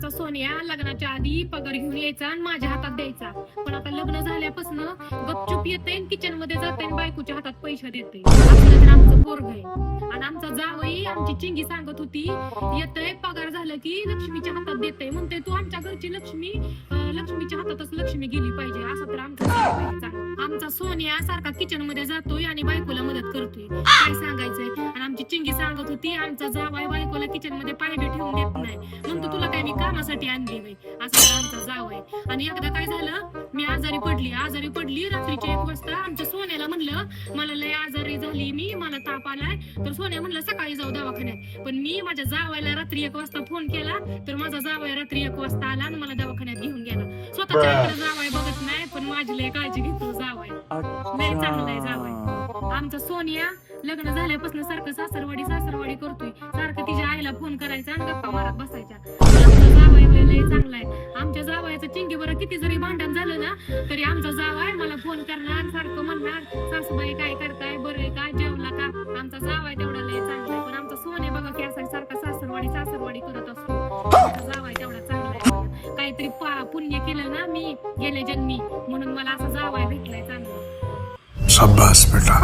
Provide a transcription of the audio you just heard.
आमचा सोनिया लग्नाच्या आधी पगार घेऊन यायचा आणि माझ्या हातात द्यायचा. पण आता लग्न झाल्यापासून गपचूप येते किचन मध्ये जाते बायकोच्या हातात पैसे देते. असलं तर आमचं पोरग आहे. आणि आमचा जावई आमची चिंगी सांगत होती, येतय पगार झालं की लक्ष्मीच्या हातात देते. म्हणते तू आमच्या घरची लक्ष्मी, लक्ष्मीच्या हातातच लक्ष्मी गेली पाहिजे. असं तर आमचा सोनिया सारखा किचन मध्ये जातोय आणि बायकोला मदत करतोय. काय सांगायचंय. आणि आमची चिंगी सांगत होती, आमचा जावई बायकोला किचन मध्ये पाय बी ठेवून देत नाही. म्हणतो तुला काय मी कामासाठी आणली बाई. असं आमचा जावई. आणि एकदा काय झालं, मी आजारी पडली रात्रीच्या 1 वाजता. आमच्या सोन्याला म्हणलं मला लय आजारी झाली मी, मला ताप आलाय. तर सोन्या म्हणलं सकाळी जाऊ दवाखान्यात. पण मी माझ्या जावयाला रात्री 1 वाजता फोन केला, तर माझा जावई रात्री 1 वाजता आला आणि मला दवाखान्यात घेऊन गेला. स्वतःच्या जावई बघत नाही, पण माझी लय काळजी घेतो जावई. लय चांगला आहे जावई. आमचा सोनिया लग्न झाल्यापासून सारखं सासरवाडी करतोय. सारखं तिच्या आईला फोन करायचा आणि गप्पा मारत बसायच्या. आमचा जावई लय चांगला आहे. आमच्या जावयाचं चिंगी बरं किती जरी भांडण झालं ना, तरी आमचा जावई मला फोन करणार, सारखं म्हणणार सासूबाई काय करताय, बरं आहे का, जेवला का. आमचा जावई तेवढा लय चांगला आहे. पण आमचा सोने बघा की असा सारखा सासरवाडी करत असतो. आमचा जावई तेवढा चांगला आहे. काहीतरी पुण्य केलं ना मी गेल्या जन्मी, म्हणून मला असा जावई भेटलाय चांगला. शाबास बेटा.